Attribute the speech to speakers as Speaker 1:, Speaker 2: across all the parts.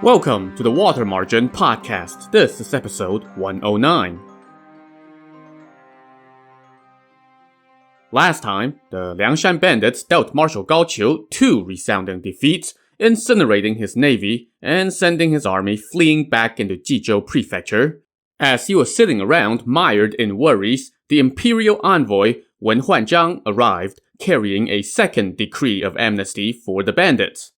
Speaker 1: Welcome to the Water Margin Podcast. This is episode 109. Last time, the Liangshan bandits dealt Marshal Gao Qiu 2 resounding defeats, incinerating his navy and sending his army fleeing back into Jizhou Prefecture. As he was sitting around mired in worries, the imperial envoy Wen Huanzhang arrived, carrying a second decree of amnesty for the bandits.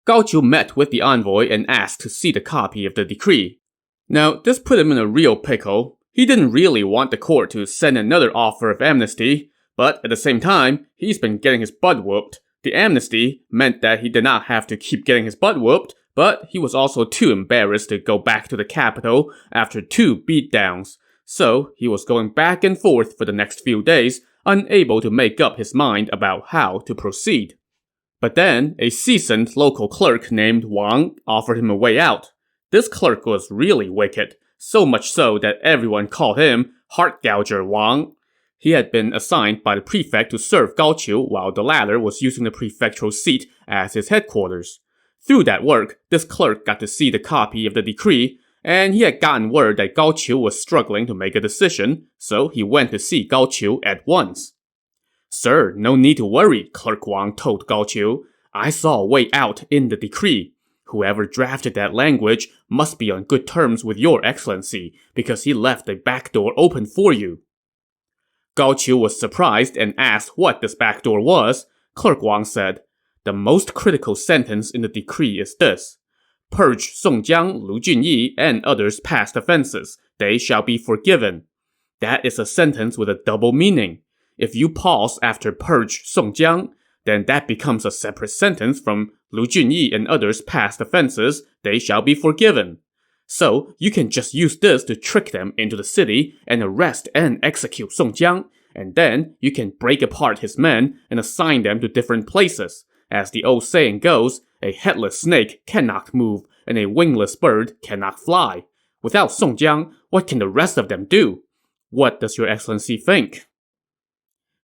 Speaker 1: Gao Qiu met with the envoy and asked to see the copy of the decree. Now, this put him in a real pickle. He didn't really want the court to send another offer of amnesty, but at the same time, he's been getting his butt whooped. The amnesty meant that he did not have to keep getting his butt whooped, but he was also too embarrassed to go back to the capital after 2 beatdowns. So, he was going back and forth for the next few days, unable to make up his mind about how to proceed. But then, a seasoned local clerk named Wang offered him a way out. This clerk was really wicked, so much so that everyone called him Heart Gouger Wang. He had been assigned by the prefect to serve Gao Qiu while the latter was using the prefectural seat as his headquarters. Through that work, this clerk got to see the copy of the decree, and he had gotten word that Gao Qiu was struggling to make a decision, so he went to see Gao Qiu at once. "Sir, no need to worry," Clerk Wang told Gao Qiu. "I saw a way out in the decree. Whoever drafted that language must be on good terms with your excellency, because he left a back door open for you." Gao Qiu was surprised and asked what this back door was. Clerk Wang said, "The most critical sentence in the decree is this: Purge Song Jiang, Lu Junyi, and others' past offenses. They shall be forgiven." That is a sentence with a double meaning. If you pause after purge Song Jiang, then that becomes a separate sentence from Lu Junyi and others' past offenses. They shall be forgiven. So, you can just use this to trick them into the city and arrest and execute Song Jiang, and then you can break apart his men and assign them to different places. As the old saying goes, a headless snake cannot move and a wingless bird cannot fly. Without Song Jiang, what can the rest of them do? What does your excellency think?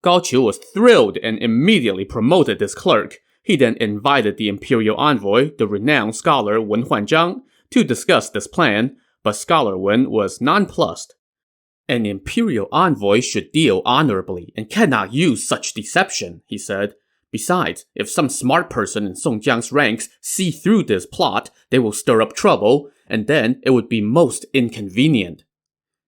Speaker 1: Gao Qiu was thrilled and immediately promoted this clerk. He then invited the imperial envoy, the renowned scholar Wen Huanzhang, to discuss this plan, but Scholar Wen was nonplussed. An imperial envoy should deal honorably and cannot use such deception, he said. Besides, if some smart person in Song Jiang's ranks see through this plot, they will stir up trouble, and then it would be most inconvenient.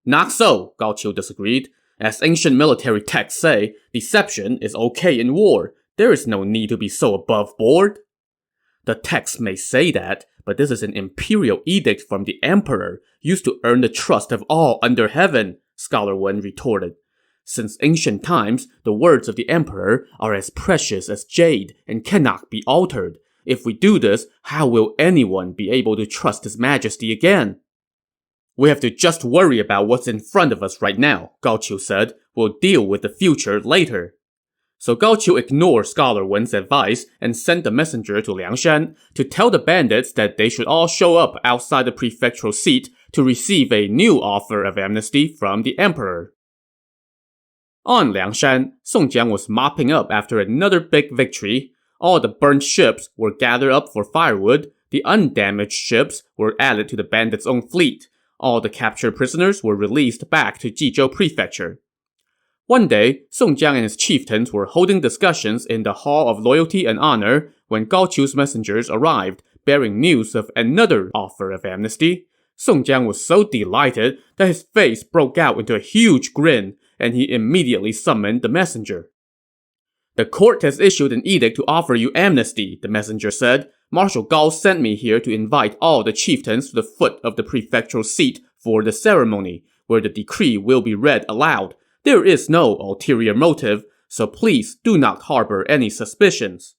Speaker 1: Not so, Gao Qiu disagreed. As ancient military texts say, deception is okay in war. There is no need to be so above board. The text may say that, but this is an imperial edict from the emperor, used to earn the trust of all under heaven, Scholar Wen retorted. Since ancient times, the words of the emperor are as precious as jade and cannot be altered. If we do this, how will anyone be able to trust His Majesty again? "We have to just worry about what's in front of us right now," Gao Qiu said. "We'll deal with the future later." So Gao Qiu ignored Scholar Wen's advice and sent a messenger to Liangshan to tell the bandits that they should all show up outside the prefectural seat to receive a new offer of amnesty from the emperor. On Liangshan, Song Jiang was mopping up after another big victory. All the burnt ships were gathered up for firewood. The undamaged ships were added to the bandits' own fleet. All the captured prisoners were released back to Jizhou Prefecture. One day, Song Jiang and his chieftains were holding discussions in the Hall of Loyalty and Honor when Gao Qiu's messengers arrived, bearing news of another offer of amnesty. Song Jiang was so delighted that his face broke out into a huge grin, and he immediately summoned the messenger. "The court has issued an edict to offer you amnesty," the messenger said. "Marshal Gao sent me here to invite all the chieftains to the foot of the prefectural seat for the ceremony, where the decree will be read aloud. There is no ulterior motive, so please do not harbor any suspicions."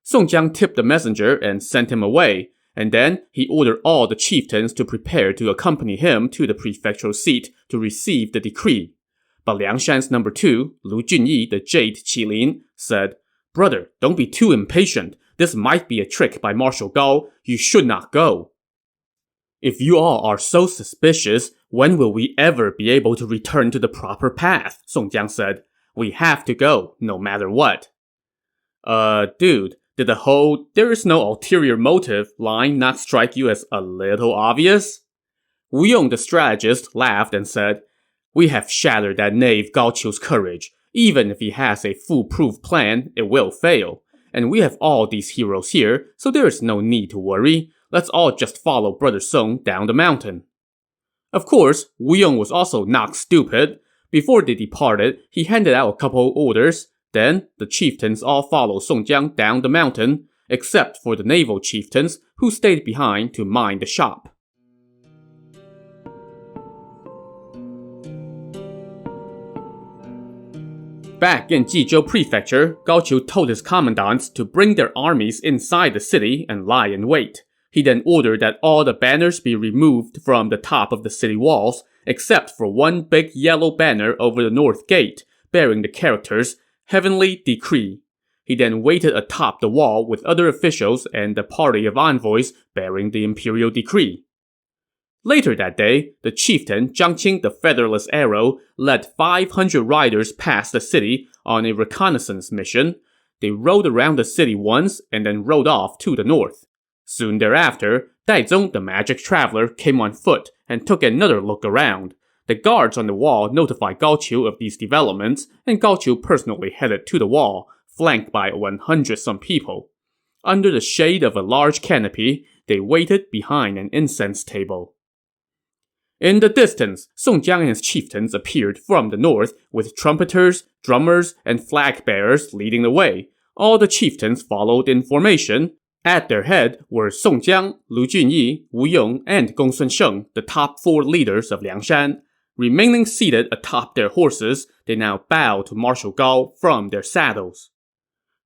Speaker 1: Song Jiang tipped the messenger and sent him away, and then he ordered all the chieftains to prepare to accompany him to the prefectural seat to receive the decree. But Liangshan's number 2, Lu Junyi, the Jade Qilin, said, "Brother, don't be too impatient. This might be a trick by Marshal Gao. You should not go." "If you all are so suspicious, when will we ever be able to return to the proper path?" Song Jiang said. "We have to go, no matter what." Dude, Did the whole "there is no ulterior motive" line not strike you as a little obvious? Wu Yong the strategist laughed and said, "We have shattered that knave Gao Qiu's courage. Even if he has a foolproof plan, it will fail. And we have all these heroes here, so there is no need to worry. Let's all just follow Brother Song down the mountain." Of course, Wu Yong was also not stupid. Before they departed, he handed out a couple orders. Then, the chieftains all followed Song Jiang down the mountain, except for the naval chieftains who stayed behind to mind the shop. Back in Jizhou Prefecture, Gao Qiu told his commandants to bring their armies inside the city and lie in wait. He then ordered that all the banners be removed from the top of the city walls, except for one big yellow banner over the north gate, bearing the characters, "Heavenly Decree." He then waited atop the wall with other officials and a party of envoys bearing the imperial decree. Later that day, the chieftain Zhang Qing the Featherless Arrow led 500 riders past the city on a reconnaissance mission. They rode around the city once and then rode off to the north. Soon thereafter, Daizong the Magic Traveler came on foot and took another look around. The guards on the wall notified Gao Qiu of these developments, and Gao Qiu personally headed to the wall, flanked by 100-some people. Under the shade of a large canopy, they waited behind an incense table. In the distance, Song Jiang and his chieftains appeared from the north with trumpeters, drummers, and flag bearers leading the way. All the chieftains followed in formation. At their head were Song Jiang, Lu Junyi, Wu Yong, and Gong Sun Sheng, the top 4 leaders of Liangshan. Remaining seated atop their horses, they now bowed to Marshal Gao from their saddles.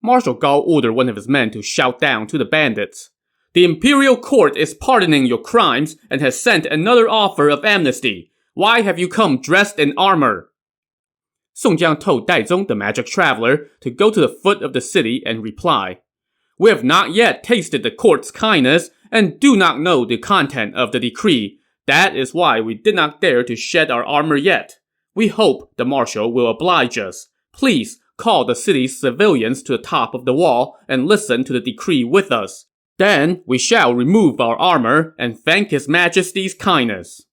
Speaker 1: Marshal Gao ordered one of his men to shout down to the bandits, "The imperial court is pardoning your crimes and has sent another offer of amnesty. Why have you come dressed in armor?" Song Jiang told Daizong the Magic Traveler to go to the foot of the city and reply, "We have not yet tasted the court's kindness and do not know the content of the decree. That is why we did not dare to shed our armor yet. We hope the marshal will oblige us. Please call the city's civilians to the top of the wall and listen to the decree with us. Then we shall remove our armor and thank His Majesty's kindness."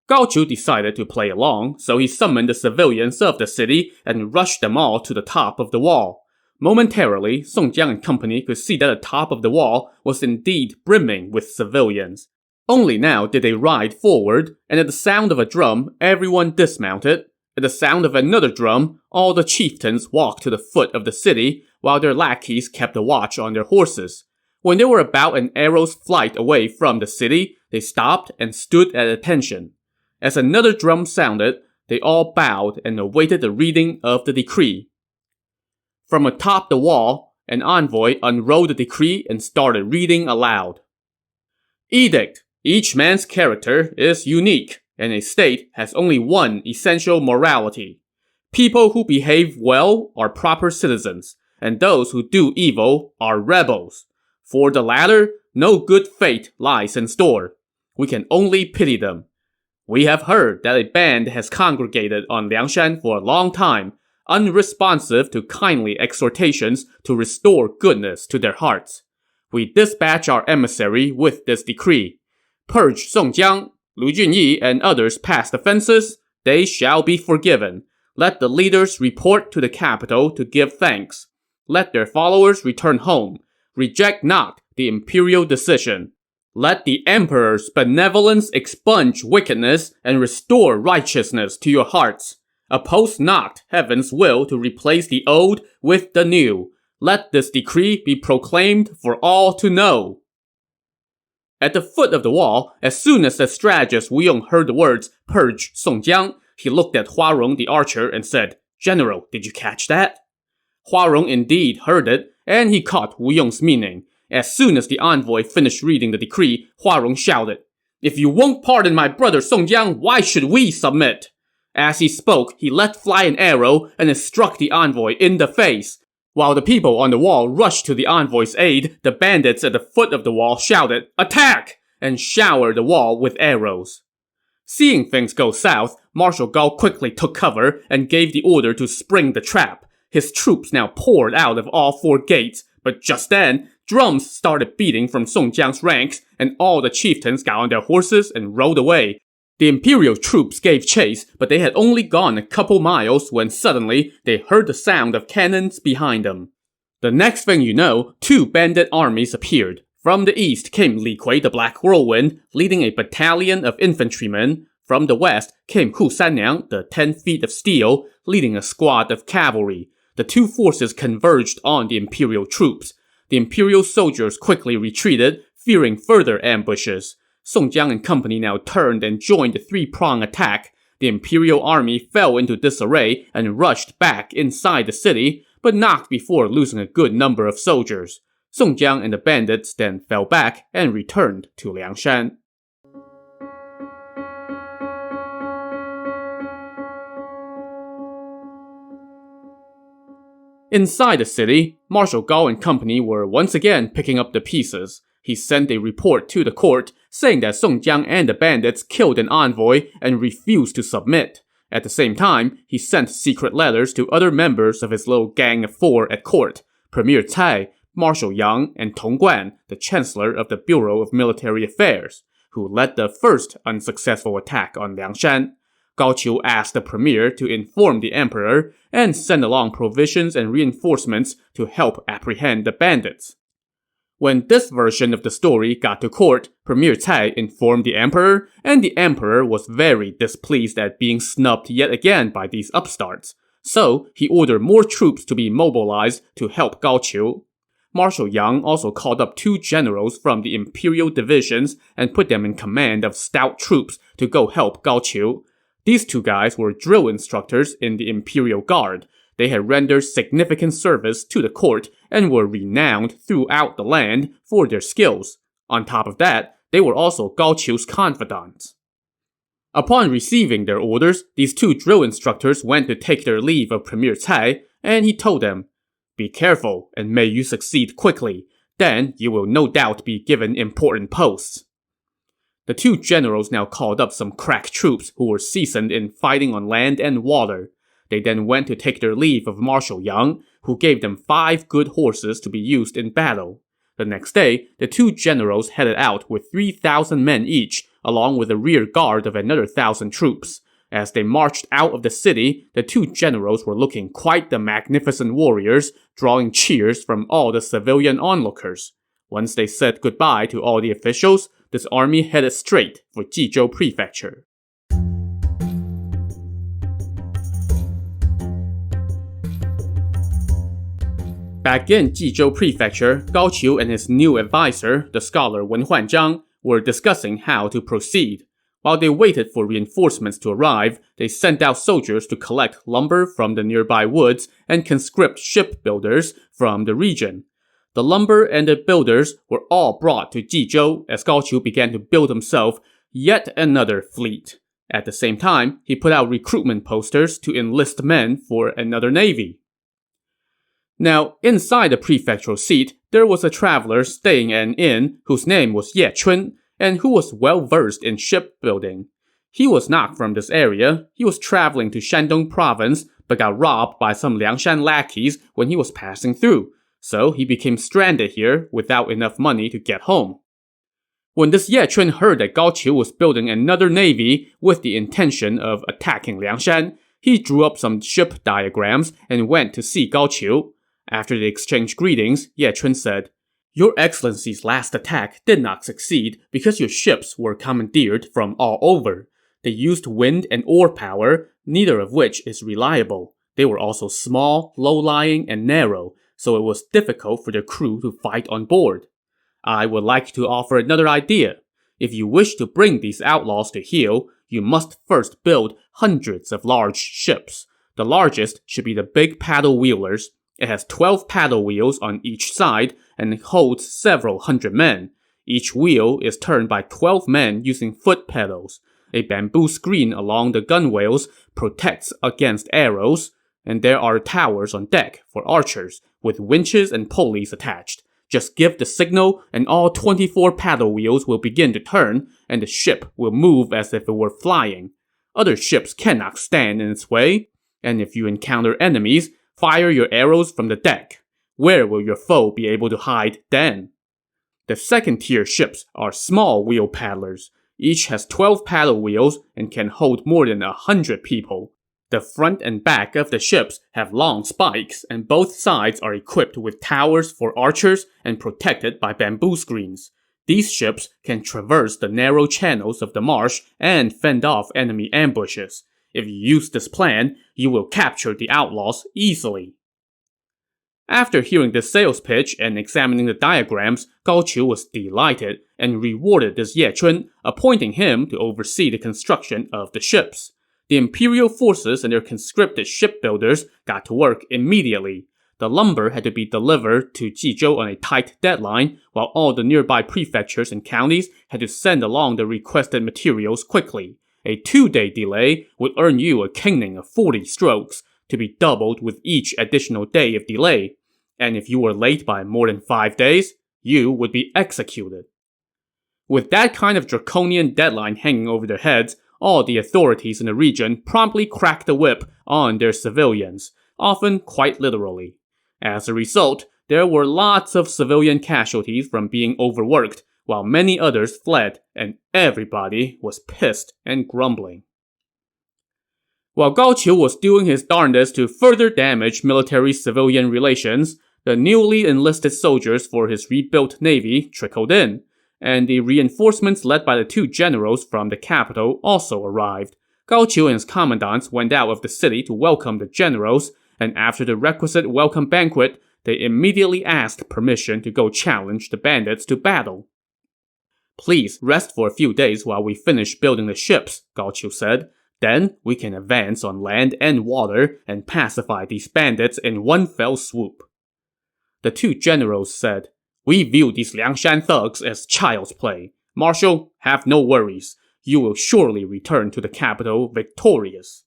Speaker 1: Gao Qiu decided to play along, so he summoned the civilians of the city and rushed them all to the top of the wall. Momentarily, Song Jiang and company could see that the top of the wall was indeed brimming with civilians. Only now did they ride forward, and at the sound of a drum, everyone dismounted. At the sound of another drum, all the chieftains walked to the foot of the city, while their lackeys kept a watch on their horses. When they were about an arrow's flight away from the city, they stopped and stood at attention. As another drum sounded, they all bowed and awaited the reading of the decree. From atop the wall, an envoy unrolled the decree and started reading aloud. "Edict. Each man's character is unique, and a state has only one essential morality. People who behave well are proper citizens, and those who do evil are rebels. For the latter, no good fate lies in store. We can only pity them. We have heard that a band has congregated on Liangshan for a long time, unresponsive to kindly exhortations to restore goodness to their hearts. We dispatch our emissary with this decree. Purge Song Jiang, Lu Junyi, and others past offenses, they shall be forgiven. Let the leaders report to the capital to give thanks. Let their followers return home. Reject not the imperial decision. Let the emperor's benevolence expunge wickedness and restore righteousness to your hearts. Oppose not heaven's will to replace the old with the new. Let this decree be proclaimed for all to know." At the foot of the wall, as soon as the strategist Wu Yong heard the words, "Purge Song Jiang," he looked at Hua Rong the archer and said, "General, did you catch that?" Hua Rong indeed heard it, and he caught Wu Yong's meaning. As soon as the envoy finished reading the decree, Hua Rong shouted, "If you won't pardon my brother Song Jiang, why should we submit?" As he spoke, he let fly an arrow and it struck the envoy in the face. While the people on the wall rushed to the envoy's aid, the bandits at the foot of the wall shouted, "Attack!" and showered the wall with arrows. Seeing things go south, Marshal Gao quickly took cover and gave the order to spring the trap. His troops now poured out of all 4 gates, But just then, drums started beating from Song Jiang's ranks, and all the chieftains got on their horses and rode away. The imperial troops gave chase, but they had only gone a couple miles when suddenly they heard the sound of cannons behind them. The next thing you know, two bandit armies appeared. From the east came Li Kui the Black Whirlwind, leading a battalion of infantrymen. From the west came Hu Sanniang, the 10 feet of steel, leading a squad of cavalry. The two forces converged on the imperial troops. The imperial soldiers quickly retreated, fearing further ambushes. Song Jiang and company now turned and joined the three-prong attack. The imperial army fell into disarray and rushed back inside the city, but not before losing a good number of soldiers. Song Jiang and the bandits then fell back and returned to Liangshan. Inside the city, Marshal Gao and company were once again picking up the pieces. He sent a report to the court saying that Song Jiang and the bandits killed an envoy and refused to submit. At the same time, he sent secret letters to other members of his little gang of 4 at court: Premier Cai, Marshal Yang, and Tong Guan, the Chancellor of the Bureau of Military Affairs, who led the first unsuccessful attack on Liangshan. Gao Qiu asked the premier to inform the emperor and send along provisions and reinforcements to help apprehend the bandits. When this version of the story got to court, Premier Cai informed the emperor, and the emperor was very displeased at being snubbed yet again by these upstarts. So, he ordered more troops to be mobilized to help Gao Qiu. Marshal Yang also called up 2 generals from the imperial divisions and put them in command of stout troops to go help Gao Qiu. These 2 guys were drill instructors in the Imperial Guard. They had rendered significant service to the court and were renowned throughout the land for their skills. On top of that, they were also Gao Qiu's confidants. Upon receiving their orders, these 2 drill instructors went to take their leave of Premier Cai, and he told them, "Be careful, and may you succeed quickly. Then you will no doubt be given important posts." The 2 generals now called up some crack troops who were seasoned in fighting on land and water. They then went to take their leave of Marshal Yang, who gave them 5 good horses to be used in battle. The next day, the 2 generals headed out with 3,000 men each, along with a rear guard of another 1,000 troops. As they marched out of the city, the 2 generals were looking quite the magnificent warriors, drawing cheers from all the civilian onlookers. Once they said goodbye to all the officials, this army headed straight for Jizhou Prefecture. Back in Jizhou Prefecture, Gao Qiu and his new advisor, the scholar Wen Huanzhang, were discussing how to proceed. While they waited for reinforcements to arrive, they sent out soldiers to collect lumber from the nearby woods and conscript shipbuilders from the region. The lumber and the builders were all brought to Jizhou as Gao Qiu began to build himself yet another fleet. At the same time, he put out recruitment posters to enlist men for another navy. Now, inside the prefectural seat, there was a traveler staying at an inn whose name was Ye Chun, and who was well versed in shipbuilding. He was not from this area. He was traveling to Shandong province, but got robbed by some Liangshan lackeys when he was passing through. So he became stranded here without enough money to get home. When this Ye Chun heard that Gao Qiu was building another navy with the intention of attacking Liangshan, he drew up some ship diagrams and went to see Gao Qiu. After they exchanged greetings, Ye Chun said, "Your Excellency's last attack did not succeed because your ships were commandeered from all over. They used wind and oar power, neither of which is reliable. They were also small, low-lying, and narrow, so it was difficult for their crew to fight on board. I would like to offer another idea. If you wish to bring these outlaws to heel, you must first build hundreds of large ships. The largest should be the big paddle wheelers. It has 12 paddle wheels on each side and holds several hundred men. Each wheel is turned by 12 men using foot pedals. A bamboo screen along the gunwales protects against arrows, and there are towers on deck for archers with winches and pulleys attached. Just give the signal and all 24 paddle wheels will begin to turn, and the ship will move as if it were flying. Other ships cannot stand in its way, and if you encounter enemies, fire your arrows from the deck. Where will your foe be able to hide then? The second-tier ships are small wheel paddlers. Each has 12 paddle wheels and can hold more than 100 people. The front and back of the ships have long spikes, and both sides are equipped with towers for archers and protected by bamboo screens. These ships can traverse the narrow channels of the marsh and fend off enemy ambushes. If you use this plan, you will capture the outlaws easily. After hearing the sales pitch and examining the diagrams, Gao Qiu was delighted and rewarded this Ye Chun, appointing him to oversee the construction of the ships. The imperial forces and their conscripted shipbuilders got to work immediately. The lumber had to be delivered to Jizhou on a tight deadline, while all the nearby prefectures and counties had to send along the requested materials quickly. A 2-day delay would earn you a kinging of 40 strokes, to be doubled with each additional day of delay. And if you were late by more than 5 days, you would be executed. With that kind of draconian deadline hanging over their heads, all the authorities in the region promptly cracked the whip on their civilians, often quite literally. As a result, there were lots of civilian casualties from being overworked, while many others fled, and everybody was pissed and grumbling. While Gao Qiu was doing his darndest to further damage military-civilian relations, the newly enlisted soldiers for his rebuilt navy trickled in, and the reinforcements led by the 2 generals from the capital also arrived. Gao Qiu and his commandants went out of the city to welcome the generals, and after the requisite welcome banquet, they immediately asked permission to go challenge the bandits to battle. "Please rest for a few days while we finish building the ships," Gao Qiu said. "Then we can advance on land and water and pacify these bandits in one fell swoop." The 2 generals said, "We view these Liangshan thugs as child's play. Marshal, have no worries. You will surely return to the capital victorious."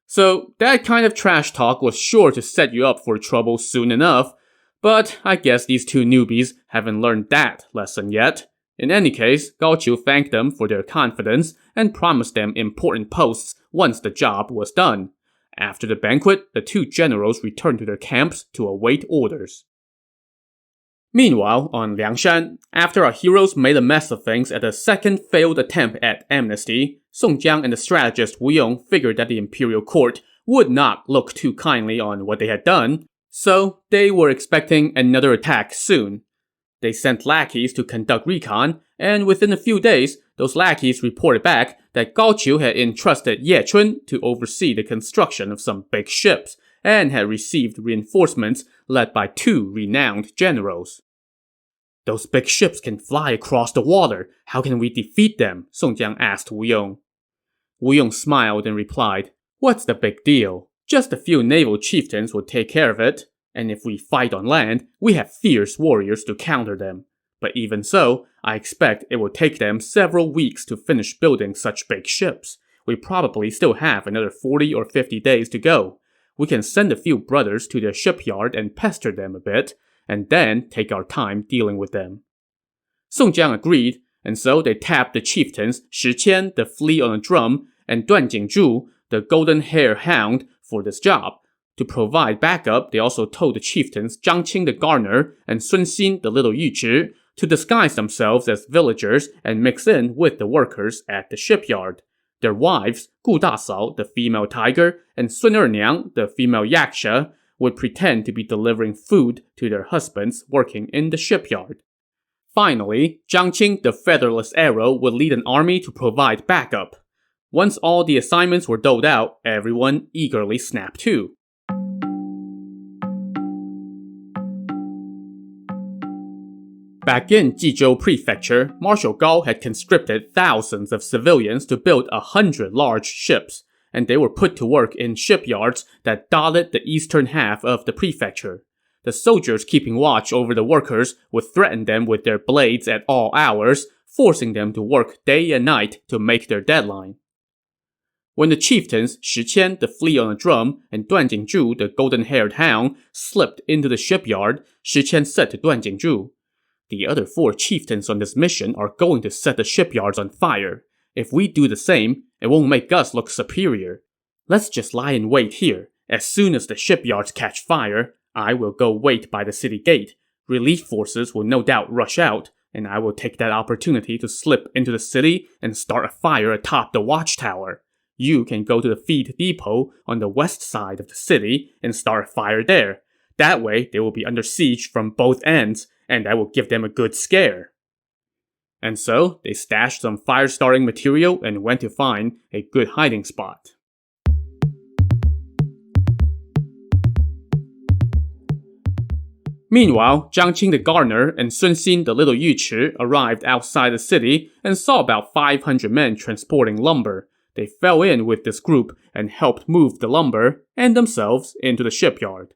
Speaker 1: So that kind of trash talk was sure to set you up for trouble soon enough, but I guess these 2 newbies haven't learned that lesson yet. In any case, Gao Qiu thanked them for their confidence and promised them important posts once the job was done. After the banquet, the 2 generals returned to their camps to await orders. Meanwhile, on Liangshan, after our heroes made a mess of things at the second failed attempt at amnesty, Song Jiang and the strategist Wu Yong figured that the imperial court would not look too kindly on what they had done, so they were expecting another attack soon. They sent lackeys to conduct recon, and within a few days, those lackeys reported back that Gao Qiu had entrusted Ye Chun to oversee the construction of some big ships, and had received reinforcements led by 2 renowned generals. "Those big ships can fly across the water. How can we defeat them?" Song Jiang asked Wu Yong. Wu Yong smiled and replied, "What's the big deal? Just a few naval chieftains will take care of it. And if we fight on land, we have fierce warriors to counter them. But even so, I expect it will take them several weeks to finish building such big ships. We probably still have another 40 or 50 days to go. We can send a few brothers to their shipyard and pester them a bit, and then take our time dealing with them." Song Jiang agreed, and so they tapped the chieftains Shi Qian, the flea on a drum, and Duan Jingzhu, the golden-haired hound, for this job. To provide backup, they also told the chieftains Zhang Qing the gardener and Sun Xin the little yuzhi to disguise themselves as villagers and mix in with the workers at the shipyard. Their wives, Gu Dasao, the female tiger, and Sun Erniang, the female yaksha, would pretend to be delivering food to their husbands working in the shipyard. Finally, Zhang Qing, the featherless arrow, would lead an army to provide backup. Once all the assignments were doled out, everyone eagerly snapped to. Back in Jizhou Prefecture, Marshal Gao had conscripted thousands of civilians to build 100 large ships, and they were put to work in shipyards that dotted the eastern half of the prefecture. The soldiers keeping watch over the workers would threaten them with their blades at all hours, forcing them to work day and night to make their deadline. When the chieftains Shi Qian, the flea on a drum, and Duan Jingzhu, the golden-haired hound, slipped into the shipyard, Shi Qian said to Duan Jingzhu, "The other 4 chieftains on this mission are going to set the shipyards on fire. If we do the same, it won't make us look superior. Let's just lie in wait here. As soon as the shipyards catch fire, I will go wait by the city gate. Relief forces will no doubt rush out, and I will take that opportunity to slip into the city and start a fire atop the watchtower. You can go to the feed depot on the west side of the city and start a fire there. That way, they will be under siege from both ends, and that will give them a good scare." And so, they stashed some fire-starting material and went to find a good hiding spot. Meanwhile, Jiang Qing the gardener and Sun Xin the little yuqi arrived outside the city and saw about 500 men transporting lumber. They fell in with this group and helped move the lumber and themselves into the shipyard.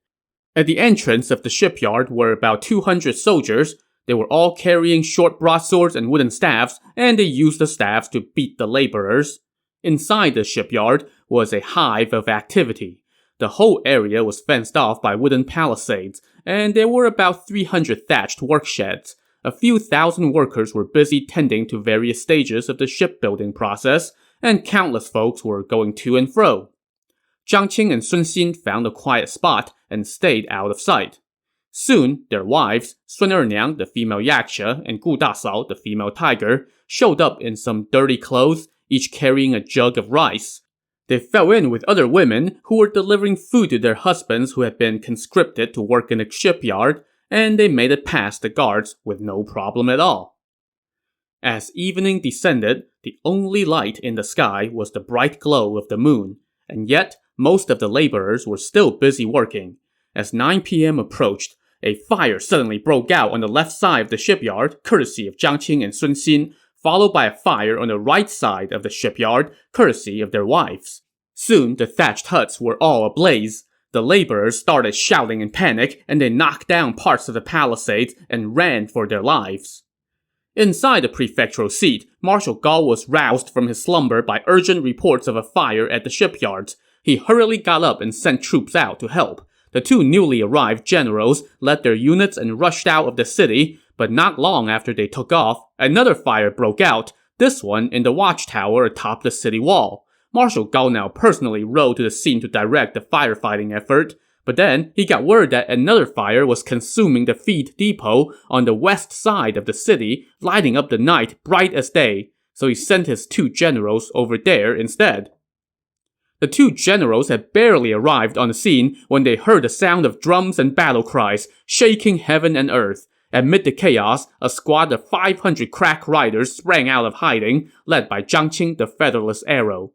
Speaker 1: At the entrance of the shipyard were about 200 soldiers. They were all carrying short broadswords and wooden staffs, and they used the staffs to beat the laborers. Inside the shipyard was a hive of activity. The whole area was fenced off by wooden palisades, and there were about 300 thatched worksheds. A few thousand workers were busy tending to various stages of the shipbuilding process, and countless folks were going to and fro. Jiang Qing and Sun Xin found a quiet spot and stayed out of sight. Soon, their wives, Sun Erniang, the female yaksha, and Gu Dasao, the female tiger, showed up in some dirty clothes, each carrying a jug of rice. They fell in with other women who were delivering food to their husbands who had been conscripted to work in the shipyard, and they made it past the guards with no problem at all. As evening descended, the only light in the sky was the bright glow of the moon, and yet most of the laborers were still busy working. As 9 p.m. approached, a fire suddenly broke out on the left side of the shipyard, courtesy of Jiang Qing and Sun Xin, followed by a fire on the right side of the shipyard, courtesy of their wives. Soon, the thatched huts were all ablaze. The laborers started shouting in panic, and they knocked down parts of the palisades and ran for their lives. Inside the prefectural seat, Marshal Gao was roused from his slumber by urgent reports of a fire at the shipyards. He hurriedly got up and sent troops out to help. The two newly arrived generals led their units and rushed out of the city, but not long after they took off, another fire broke out, this one in the watchtower atop the city wall. Marshal Gao now personally rode to the scene to direct the firefighting effort, but then he got word that another fire was consuming the feed depot on the west side of the city, lighting up the night bright as day, so he sent his two generals over there instead. The two generals had barely arrived on the scene when they heard the sound of drums and battle cries, shaking heaven and earth. Amid the chaos, a squad of 500 crack riders sprang out of hiding, led by Jiang Qing the featherless arrow.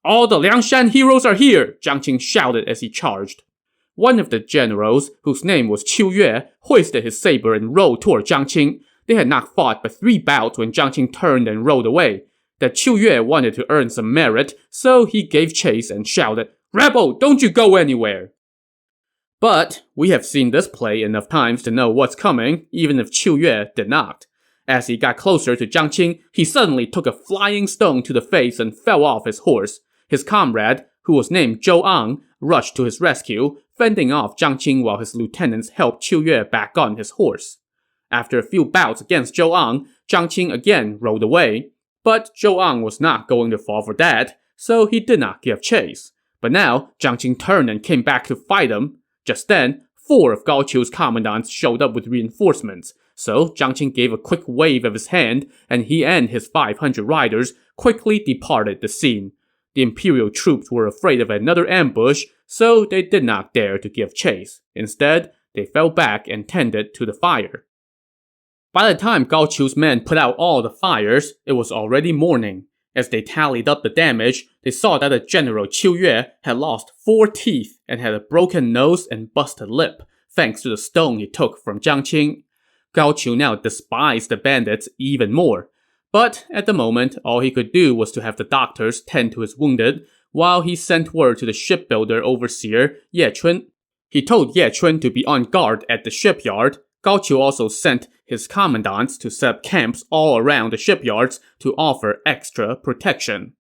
Speaker 1: "All the Liangshan heroes are here!" Jiang Qing shouted as he charged. One of the generals, whose name was Qiu Yue, hoisted his saber and rode toward Jiang Qing. They had not fought but 3 bouts when Jiang Qing turned and rode away. That Qiu Yue wanted to earn some merit, so he gave chase and shouted, "Rebel, don't you go anywhere!" But we have seen this play enough times to know what's coming, even if Qiu Yue did not. As he got closer to Jiang Qing, he suddenly took a flying stone to the face and fell off his horse. His comrade, who was named Zhou Ang, rushed to his rescue, fending off Jiang Qing while his lieutenants helped Qiu Yue back on his horse. After a few bouts against Zhou Ang, Jiang Qing again rode away. But Zhou Ang was not going to fall for that, so he did not give chase. But now, Jiang Qing turned and came back to fight him. Just then, 4 of Gao Qiu's commandants showed up with reinforcements, so Jiang Qing gave a quick wave of his hand, and he and his 500 riders quickly departed the scene. The imperial troops were afraid of another ambush, so they did not dare to give chase. Instead, they fell back and tended to the fire. By the time Gao Qiu's men put out all the fires, it was already morning. As they tallied up the damage, they saw that the general Qiu Yue had lost 4 teeth and had a broken nose and busted lip, thanks to the stone he took from Jiang Qing. Gao Qiu now despised the bandits even more. But at the moment, all he could do was to have the doctors tend to his wounded, while he sent word to the shipbuilder overseer, Ye Chun. He told Ye Chun to be on guard at the shipyard. Gao Qiu also sent his commandants to set up camps all around the shipyards to offer extra protection.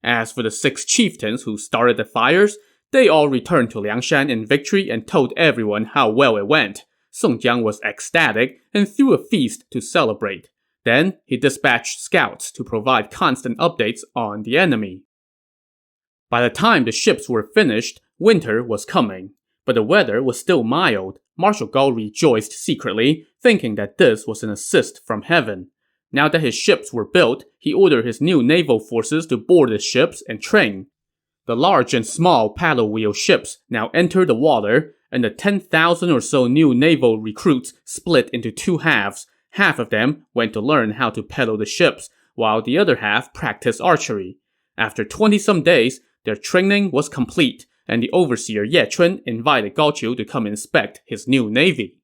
Speaker 1: As for the 6 chieftains who started the fires, they all returned to Liangshan in victory and told everyone how well it went. Song Jiang was ecstatic and threw a feast to celebrate. Then he dispatched scouts to provide constant updates on the enemy. By the time the ships were finished, winter was coming. But the weather was still mild. Marshal Gao rejoiced secretly, thinking that this was an assist from heaven. Now that his ships were built, he ordered his new naval forces to board the ships and train. The large and small paddle wheel ships now entered the water, and the 10,000 or so new naval recruits split into two halves. Half of them went to learn how to paddle the ships, while the other half practiced archery. After 20-some days, their training was complete, and the overseer Ye Chun invited Gao Qiu to come inspect his new navy.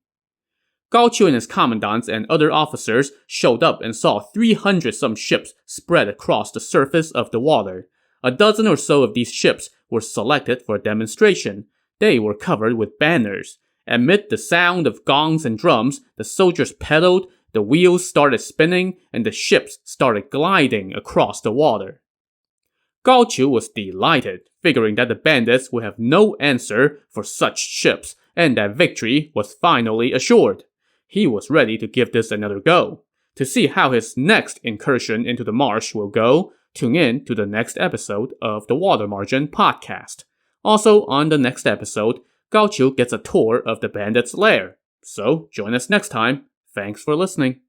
Speaker 1: Gao Qiu and his commandants and other officers showed up and saw 300-some ships spread across the surface of the water. A dozen or so of these ships were selected for a demonstration. They were covered with banners. Amid the sound of gongs and drums, the soldiers pedaled, the wheels started spinning, and the ships started gliding across the water. Gao Qiu was delighted, figuring that the bandits would have no answer for such ships, and that victory was finally assured. He was ready to give this another go. To see how his next incursion into the marsh will go, tune in to the next episode of the Water Margin podcast. Also, on the next episode, Gao Qiu gets a tour of the bandits' lair. So, join us next time. Thanks for listening.